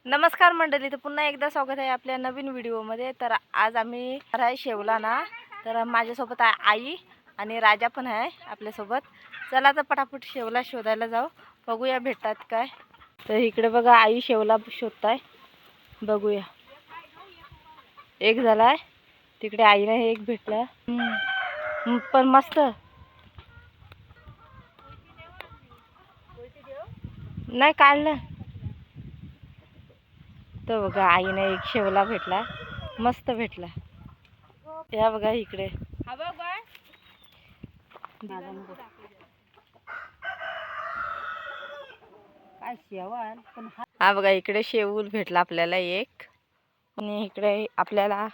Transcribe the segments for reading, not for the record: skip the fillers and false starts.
नमस्कार मंडळी, तर पुन्हा एकदा स्वागत आहे आपल्या नवीन व्हिडिओमध्ये। तर आज आम्ही आहे शेवला ना, तर माझ्यासोबत आई आणि राजा पण आहे आपल्यासोबत। चला तर पटापट शेवला शोधायला जाऊ, बघूया भेटतात काय। तर इकडे बघा आई शेवला शोधताय, बघूया। एक झालाय तिकडे, आईने एक भेटला पण मस्त नाही काढलं। तर बघा आईने एक शेवला भेटला, मस्त भेटला। या बघा इकडे, हा बघा इकडे शेऊल भेटला आपल्याला एक, आणि इकडे आपल्याला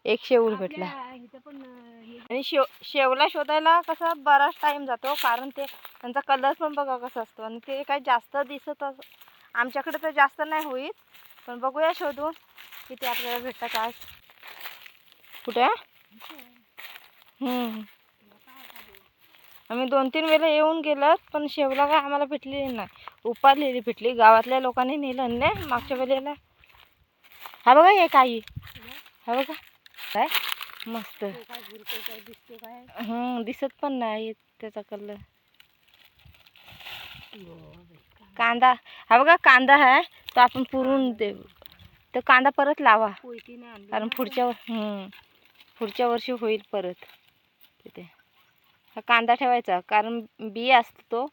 एक शेऊल भेटला। आणि शेवला शोधायला कसा बराच टाइम जातो, कारण ते त्यांचा कलर पण बघा कसा असतो, आणि ते काही जास्त दिसत आमच्याकडे तर जास्त नाही होईल, पण बघूया शोधून किती आपल्याला भेटतात आज। कुठे आम्ही 2-3 वेळा येऊन गेलो, पण शेवला काय आम्हाला भेटली नाही, उपारलेली भेटली। गावातल्या लोकांनी नेलं ना मागच्या वेळेला। हा बघा एक आई, हा बघा काय मस्त दिसत पण नाही त्याचा कलर। कांदा, हा बघा कांदा आहे, तो आपण पुरून देऊ, तर कांदा परत लावा, कारण पुढच्या वर्षी होईल परत तिथे। हा कांदा ठेवायचा, कारण बी असतो तो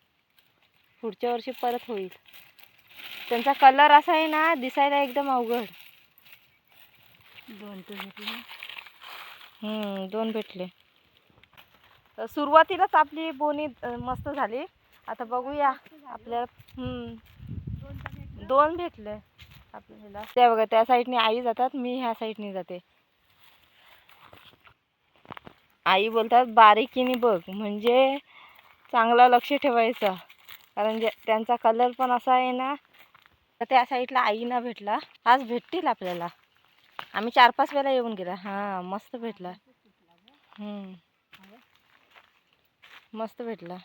पुढच्या वर्षी परत होईल। त्यांचा कलर असा आहे ना, दिसायला एकदम अवघड। दोन भेटले। तर सुरुवातीलाच आपली बोनी मस्त झाली। आता बघूया आपल्याला 2 भेटले आपल्याला। त्या बघा त्या साईडने आई जातात, मी ह्या साईडने जाते। आई बोलतात बारीकीने बघ, म्हणजे चांगला लक्ष ठेवायचं, कारण त्यांचा कलर पण असा आहे ना। तर त्या साईडला आईना भेटला, आज भेटतील आपल्याला। आम्ही 4-5 वेळा येऊन गेला। हा मस्त भेटला, मस्त भेटला।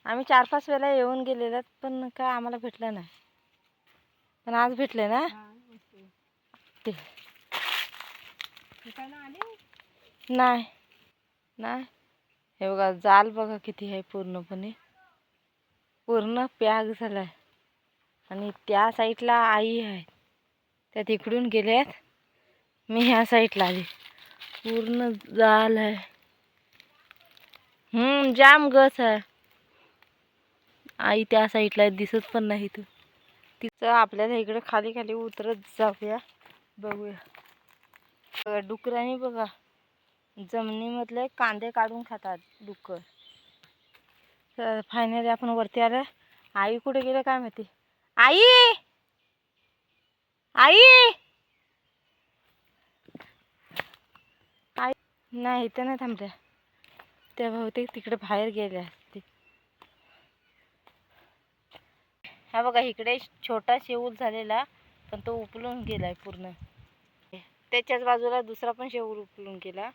आम्ही 4-5 वेळा येऊन गेलेलं, पण काय आम्हाला भेटलं नाही, पण आज भेटले ना। नाही नाही, हे बघा जाल बघा किती आहे, पूर्ण पॅक झालाय। आणि त्या साईडला आई आहे, त्या तिकडून गेल्यात, मी ह्या साईडला आली, पूर्ण जाल आहे। जाम गस आहे। आई त्या साईडला दिसत पण नाही तिचं। आपल्याला इकडे खाली खाली उतरत जाऊया, बघूया। डुकरांनी बघा जमिनीमधले कांदे काढून खातात डुक्कर। तर फायनली आपण वरती आलं। आई कुठे गेले काय माहिती। आई आई आई नाही, इथं नाही थांबल्या, त्या बहुतेक तिकडे बाहेर गेल्या असतील। हा बघा इकडे छोटा शेऊल झालेला, पण तो उपलून गेलाय पूर्ण। त्याच्याच बाजूला दुसरा पण शेऊल उपलून गेला।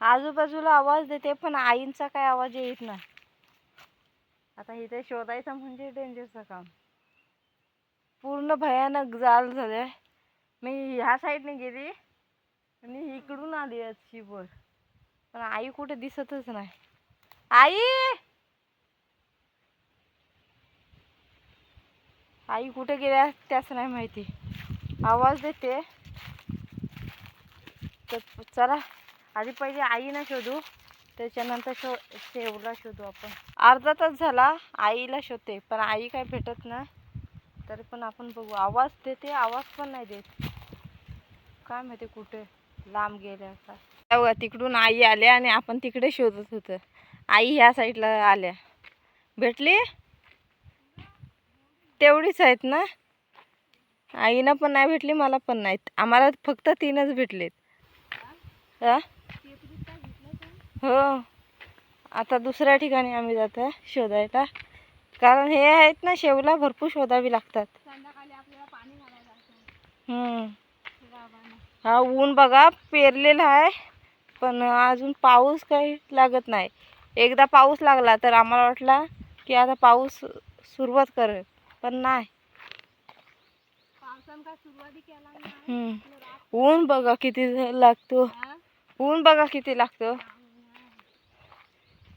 आजूबाजूला आवाज देते, पण आईंचा काय आवाज येत नाही। आता इथे शोधायचं म्हणजे डेंजरचं काम, पूर्ण भयानक जाल झाले। मी ह्या साईडने गेली आणि इकडून आली अशी वर, पण आई कुठे दिसतच नाही। आई कुठे गेल्या त्याच नाही माहिती, आवाज देते। तर चला आधी पहिले आईला शोधू, त्याच्यानंतर शेवला शोधू आपण। अर्धा तास झाला आईला शोधते, पण आई काय भेटत नाही। तरी पण आपण बघू, आवाज देते, आवाज पण नाही देत, काय माहिती कुठे लांब गेल्या का। बघा तिकडून आई आल्या आणि आपण तिकडे शोधत होतो। आई ह्या साईडला आल्या, भेटली तेवढीच आहेत ना। आईना पण नाही भेटली, मला पण नाही, आम्हाला फक्त 3च भेटलेत। हो, आता दुसऱ्या ठिकाणी आम्ही जातो शोधायला, कारण हे आहेत ना शेवला भरपूर शोधावी लागतात। हा ऊन बघा पेरलेला आहे, पण अजून पाऊस काही लागत नाही। एकदा पाऊस लागला तर आम्हाला वाटला की आता पाऊस सुरुवात करेल, पण नाही. ऊन बघा किती लागतो, ऊन बघा किती लागतो.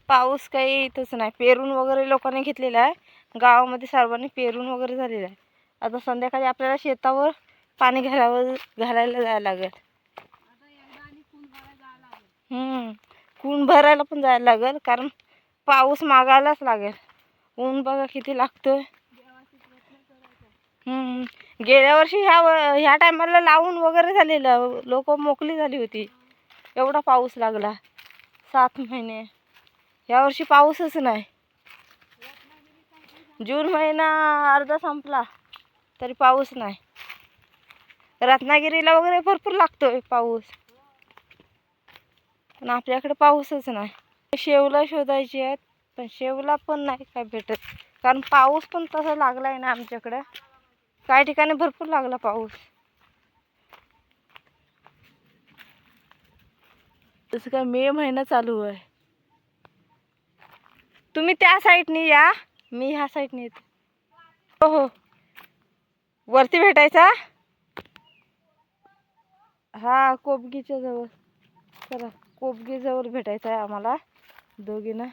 पाऊस काही इथंच नाही. पेरून वगैरे लोकांनी घेतलेला आहे, गावामध्ये सर्वांनी पेरून वगैरे झालेलं आहे. आता संध्याकाळी आपल्याला शेतावर पाणी घालायला जायला लागेल. कून भरायला पण जायला लागेल, कारण पाऊस मागायलाच लागेल. ऊन बघा किती लागतोय. गेल्या वर्षी ह्या टायमाला लावून वगैरे झालेलं, लोक मोकळी झाली होती. एवढा पाऊस लागला 7 महिने. यावर्षी पाऊसच नाही. जून महिना अर्धा संपला तरी पाऊस नाही. रत्नागिरीला वगैरे भरपूर लागतोय पाऊस, पण आपल्याकडे पाऊसच नाही. शेवला शोधायची आहेत, पण शेवला पण नाही काय भेटत, कारण पाऊस पण तसा लागलाय ना आमच्याकडे. काही ठिकाणी भरपूर लागला पाऊस. तसं काय मे महिना चालू आहे. तुम्ही त्या साईडनी या, मी ह्या साईडनी येते. हो हो, वरती भेटायचा. हा, कोबगीच्या जवळ. चला, कोबगी जवळ भेटायचं आहे आम्हाला दोघींना.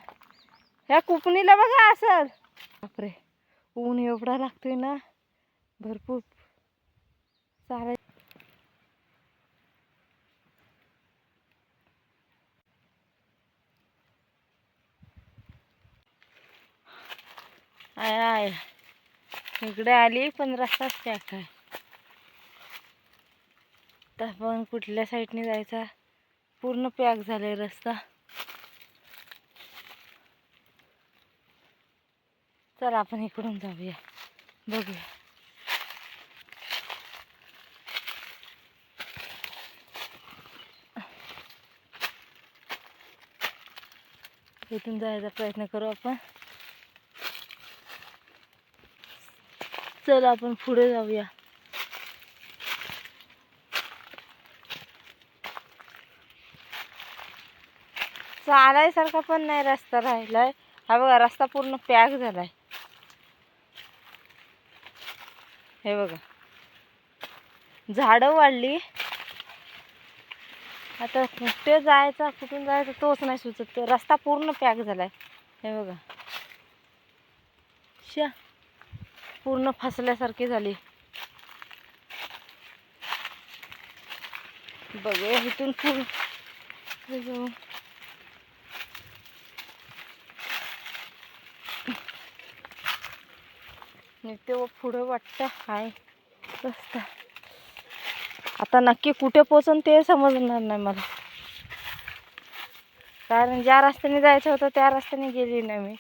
ह्या कुपणीला बघा असेल. बापरे, ऊन एवढा लागतोय ना, भरपूर चालाय. आय इकडे आली, पण रस्ताच पॅक आहे. तर पण कुठल्या साईडने जायचा, पूर्ण पॅक झालाय रस्ता. चला आपण इकडून जाऊया, बघूया. इथून जायचा प्रयत्न करू आपण. चला आपण पुढे जाऊया. चालायसारखा पण नाही रस्ता राहिलाय. हा बघा, रस्ता पूर्ण पॅक झालाय. हे बघा, झाडं वाढली. आता कुठे जायचा, कुठून जायचं तोच नाही सुचत. रस्ता पूर्ण पॅक झालाय. हे बघा, पूर्ण फसल्यासारखी झाली. बघूया इथून पुढे जाऊ. तेव्हा पुढे वाटतं हाय रस्ता. आता नक्की कुठे पोचन ते समजणार नाही मला, कारण ज्या रस्त्याने जायचं होतं त्या रस्त्याने गेली नाही मी.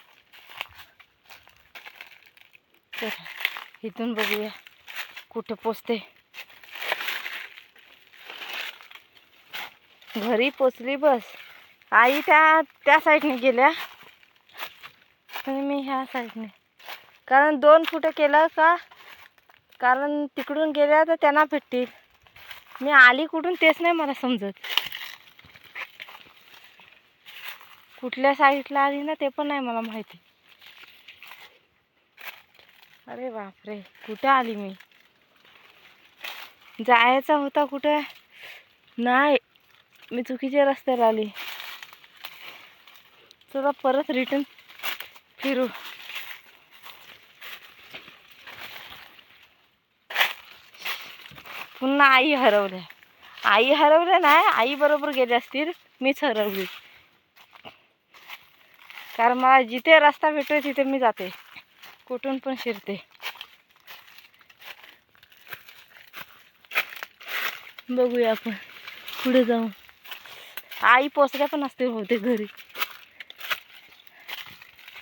तर इथून बघूया कुठे पोचते. घरी पोचली बस. आई त्या साईडने गेल्या आणि मी ह्या साईडने, कारण 2 फुटे केलं का, कारण तिकडून गेल्या तर त्यांना भेटतील. मी आली कुठून तेच नाही मला समजत. कुठल्या साईडला आली ना ते पण नाही मला माहिती. अरे बापरे, कुठे आली मी. जायचा होता कुठे, नाही मी चुकीच्या रस्त्याला आली. चला परत रिटर्न फिरू. पुन्हा आई हरवल्या. आई हरवल्या नाही, आई बरोबर गेले असतील, मीच हरवली. कारण मला जिथे रस्ता भेटतोय तिथे मी जाते, कुठून पण शिरते. बघूया आपण पुढे जाऊ. आई पोचल्या पण असते बहुतेक घरी.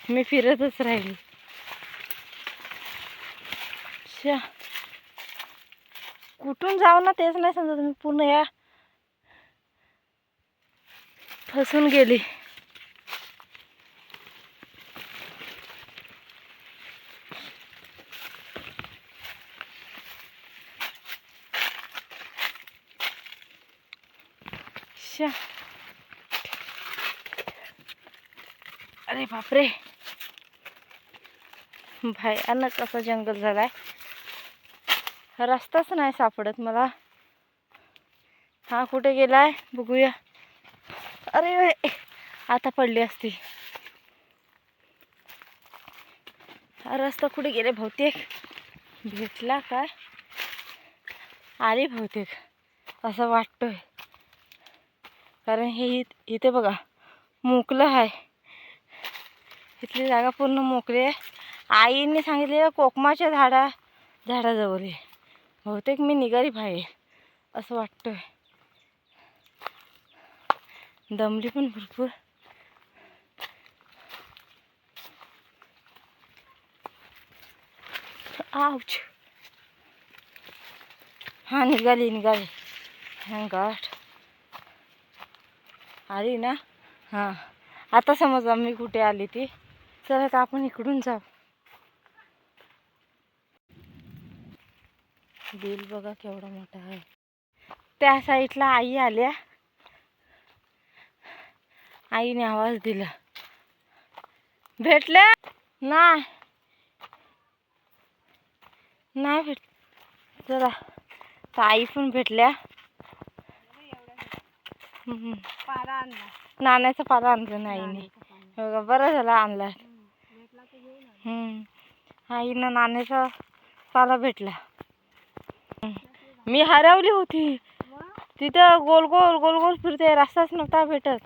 मी फिरतच राहिली. कुठून जाऊ ना तेच नाही समजत. मी पूर्ण या फसून गेली. अरे बापरे, भयानक असं जंगल झालाय. रस्ताच नाही सापडत मला. हा कुठे गेलाय बघूया. अरे आता पडली असती. हा रस्ता कुठे गेले बहुतेक. भेटला काय, आली बहुतेक असं वाटतोय. कारण हे इथे बघा मोकळं आहे. इथली जागा पूर्ण मोकळी आहे. आईने सांगितले कोकमाच्या झाडाजवळ आहे. बहुतेक मी निघाली बाहेर असं वाटतंय. दमली पण भरपूर. आउच. हा निघाली. गाठ आली ना. हां आता समजलं मी कुठे आली ती. चला आता आपण इकडून जाऊ. बिल बघा केवढा मोठा आहे. त्या साईडला आई आल्या. आईने आवाज दिला. भेटले नाही भेट. चला आई पण भेटल्या. पाला आणला, नाण्याचा पाला आणला नाईने. बघा बरं झालं आणला. आईनं नाण्याचा पाला भेटला. मी हरवली होती तिथं. गोल गोल फिरते, रस्ताच नव्हता भेटत.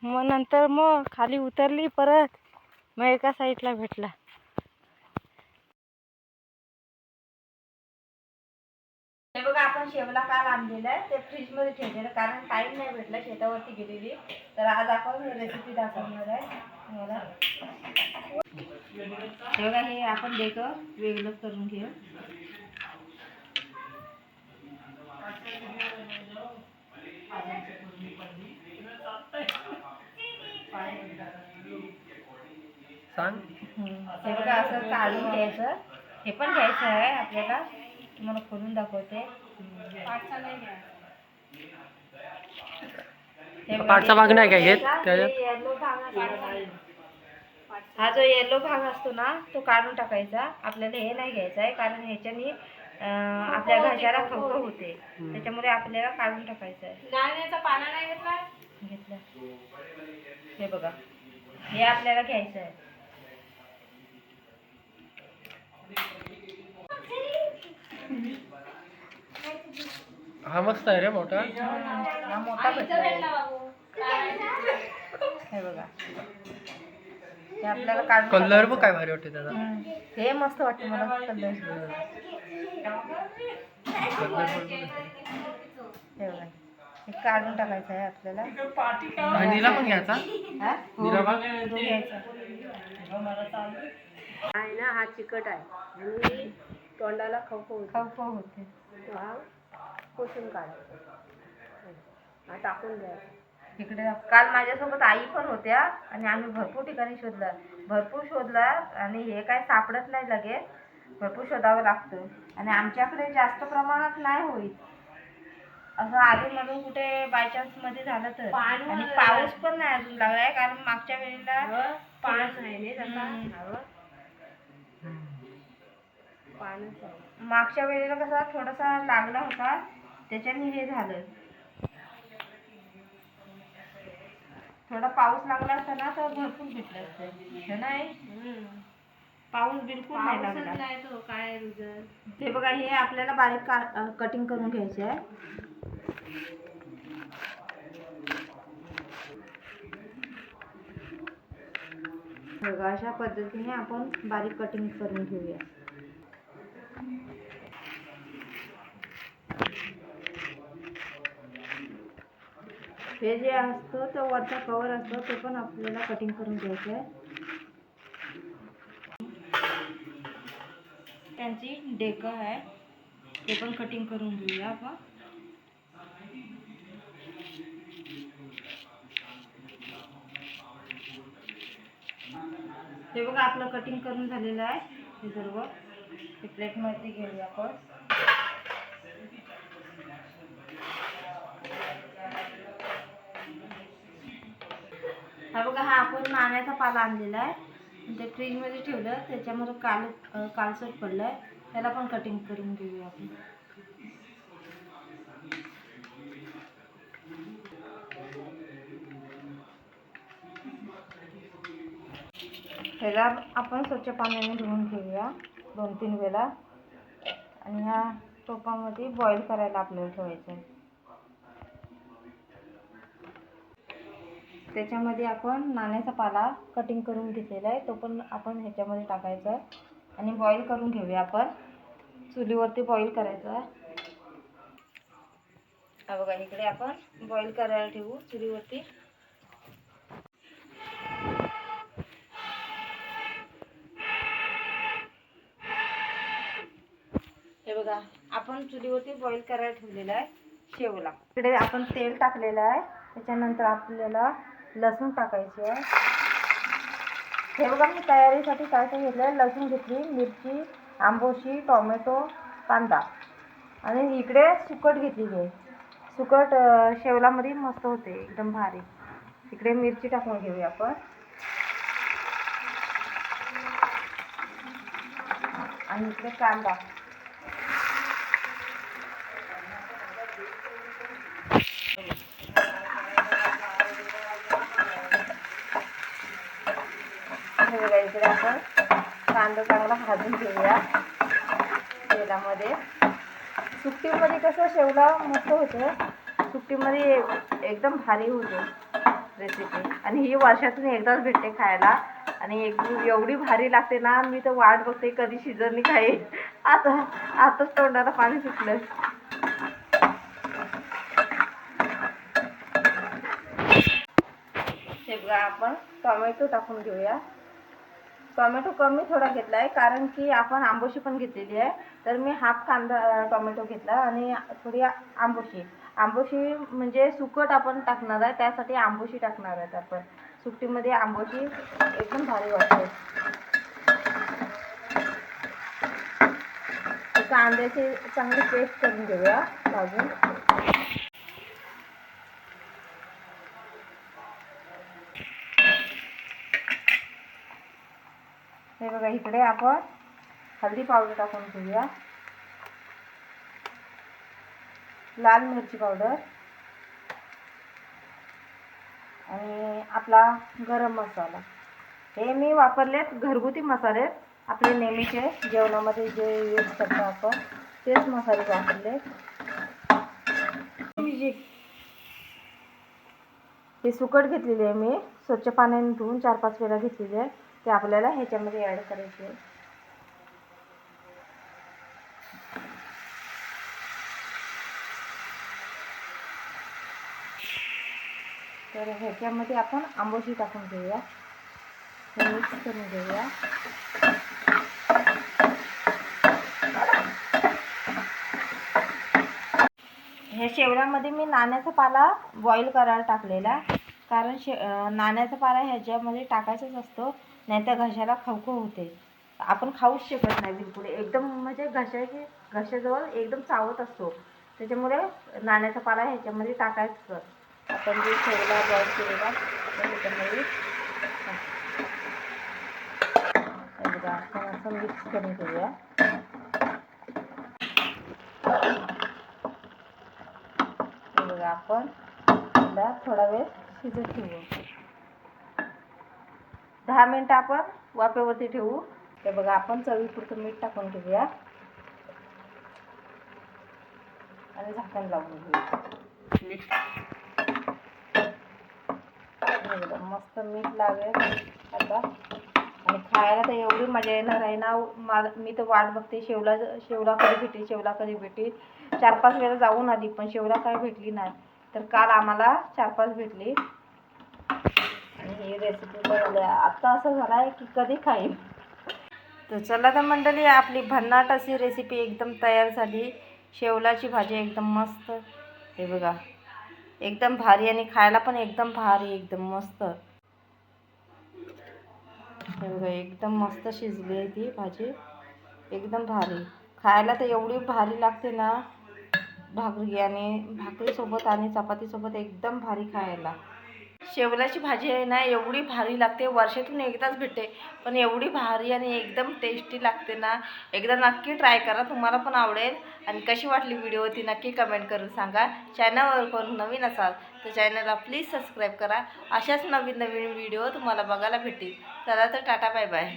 मग नंतर मग खाली उतरली परत. मग एका साईडला भेटला. हे बघा आपण शेवला काल आणलेला आहे. ते फ्रीजमध्ये ठेवलेलं कारण टाईम नाही भेटला, शेतावरती गेलेली. तर आज आपण रेसिपी दाखवणार आहे तुम्हाला. हे बघा हे आपण देतो वेगळं करून घेऊ. सांग. हे बघा असं काढून घ्यायचं. हे पण घ्यायचं आहे आपल्याला. तुम्हाला खोलून दाखवते. पाठचा भाग नाही काय घेत त्याच्यात. हा जो येलो भाग असतो ना तो काढून टाकायचा. आपल्याला हे नाही घ्यायचं आहे कारण ह्याच्यानी आपल्या घशाला खवखव होते. त्याच्यामुळे आपल्याला काढून टाकायचं आहे. नाण्याचा पाला नाही घेतला. हे बघा हे आपल्याला घ्यायचं आहे. हा मस्त आहे रे मोठा. हा मोठा भेटला. हे बघा हे आपल्याला काढून कलर बघ काय भारी वाटते त्याचा. हे मस्त वाटतं मला कलर. हे बघा हे काढून टाकायचं आहे आपल्याला. नीला पण घ्यायचा. नीला भाग घ्यायचा आहे ना. हा चिकट आहे आणि तोंडाला खवखव होते. हा पुसून काढायचा. हा टाकून द्यायचा. इकडे काल माझ्यासोबत आई पण होत्या आणि आम्ही भरपूर ठिकाणी शोधला आणि हे काय सापडत नाही लगेच. भरपूर शोधावं लागतं आणि आमच्याकडे जास्त प्रमाणात नाही होईल असं. आधीमधून कुठे बायचान्स मध्ये झालं तर. आणि पाऊस पण नाही अजून लागलाय कारण मागच्या वेळेला पाऊस नाही मागच्या वेळेला कसा थोडासा लागला होता त्याच्याने हे झालं. थोडा पाऊस लागला असता ना तर भरपूर भेटलं असतं. नाही पाऊस बिलकुल नाही लागला. काय ते बघा हे आपल्याला बारीक कटिंग करून घ्यायचे आहे. बघा अशा पद्धतीने आपण बारीक कटिंग करून घेऊया. हे जे असतं तो वरचा कवर असतो ते पण आपल्याला कटिंग करून घ्यायचं आहे. त्यांची डेकं आहे ते पण कटिंग करून घेऊया आपण. हे बघा आपलं कटिंग करून झालेलं आहे. हे सर्व हे प्लेटमध्ये घेऊया आपण. हा बघा, हा आपण नाण्याचा पाला आणलेला आहे, ते फ्रीजमध्ये ठेवलं, त्याच्यामध्ये कालसट पडलंय, त्याला पण कटिंग करून घेऊया आपण. ह्याला आपण स्वच्छ पाण्याने धुवून घेऊया 2-3 वेळा. आणि ह्या टोपामध्ये बॉईल करायला आपल्याला ठेवायचं आहे. त्याच्यामध्ये आपण नाण्याचा पाला कटिंग करून घेतलेला आहे, तो पण आपण ह्याच्यामध्ये टाकायचा आहे आणि बॉईल करून घेऊया आपण. चुलीवरती बॉईल करायचा. हा बघा, इकडे आपण बॉईल करायला ठेवू चुलीवरती. हे बघा, आपण चुलीवरती बॉईल करायला ठेवलेला आहे शेवला. इकडे आपण तेल टाकलेलं आहे, त्याच्यानंतर आपल्याला लसूण टाकायचे आहे. हे बघा, मी तयारीसाठी काय काय घेतलं आहे. लसूण घेतली, मिरची, आंबोशी, टोमॅटो, कांदा आणि इकडे सुकट घेतलेली आहे. सुकट शेवलामध्ये मस्त होते, एकदम भारी. इकडे मिरची टाकून घेऊया आपण आणि इकडे कांदा. हे बघा, इकडे आपण कांदा चांगला भाजून घेऊया तेलामध्ये. सुकटीमध्ये कसं शेवला मस्त होतं, सुकटीमध्ये एकदम भारी होते रेसिपी. आणि ही वर्षातून एकदाच भेटते खायला आणि एवढी भारी लागते ना, मी तर वाट बघते कधी शिजरनी खाईल. आताच तोंडाला पाणी सुटलं. हे बघा, आपण टोमॅटो टाकून घेऊया. टोमॅटो कमी थोडा घेतला आहे, कारण की आपण आंबोशी पण घेतलेली आहे. तर मी हाफ कांदा टोमॅटो घेतला आणि थोडी आंबोशी म्हणजे सुकट आपण टाकणार आहे, त्यासाठी आंबोशी टाकणार आहेत आपण. सुकटीमध्ये आंबोशी एकदम भारी वाटते. कांद्याची चांगली पेस्ट करून घेऊया भाजून. हे बघा, इकडे आपण हळदी पावडर टाकून घेऊया, लाल मिरची पावडर आणि आपला गरम मसाला. हे मी वापरलेत घरगुती मसाले, आपले नेहमीचे जेवणामध्ये जे यूज करतो आपण तेच मसाले वापरले. हे सुकट घेतलेली आहे मी, स्वच्छ पाण्याने धुवून 4-5 वेळा घेतलेली आहे. ते आपल्याला ह्याच्यामध्ये ॲड करायचे आहे. तर ह्याच्यामध्ये आपण आंबोशी टाकून घेऊया, मिक्स करून घेऊया. ह्या शेवळ्यामध्ये मी नाण्याचा पाला बॉईल करायला टाकलेला, कारण नाण्याचा पाला ह्याच्यामध्ये टाकायचाच असतो, नाहीतर घशाला खवखव होते. आपण खाऊच शकत नाही बिलकुल, एकदम म्हणजे घशाजवळ एकदम चावत असतो. त्याच्यामुळे नाण्याचा पाला ह्याच्यामध्ये टाकायचं. आपण जे शेवला बॉईल केलेला त्याच्यामध्ये आपण असं मिक्स करून घेऊया. बघा, आपण त्याला थोडा वेळ शिजत ठेवू. 10 मिनिटं आपण वाफेवरती ठेवू. हे बघा, आपण चवीपुरतं मीठ टाकून घेऊया आणि झाकण लावून घेऊया. मस्त मीठ लागेल आता. आणि खायला तर एवढी मजा येणार आहे ना, मी तर वाट बघते शेवला कधी भेटेल. 4-5 वेळा जाऊन आली पण शेवला काय भेटली नाही. तर काल आम्हाला 4-5 भेटली आणि ही रेसिपी बनवली. आता असं झालं आहे की कधी खाईल. तर चला तर मंडळी, आपली भन्नाट अशी रेसिपी एकदम तयार झाली. शेवलाची भाजी एकदम मस्त. हे बघा, एकदम भारी आणि खायला पण एकदम भारी, एकदम मस्त. हे बघा, एकदम मस्त शिजली आहे ती भाजी, एकदम भारी. खायला तर एवढी भारी लागते ना, भाकरीसोबत आणि चपातीसोबत एकदम भारी खायला. शेवलाची भाजी आहे ना एवढी भारी लागते, वर्षातून एकदाच भेटते, पण एवढी भारी आणि एकदम टेस्टी लागते ना. एकदा नक्की ट्राय करा, तुम्हाला पण आवडेल. आणि कशी वाटली व्हिडिओ ती नक्की कमेंट करून सांगा. चॅनलवर कोण नवीन असाल तर चॅनलला प्लीज सबस्क्राईब करा. अशाच नवीन नवीन व्हिडिओ तुम्हाला बघायला भेटतील. चला तर टाटा बाय बाय.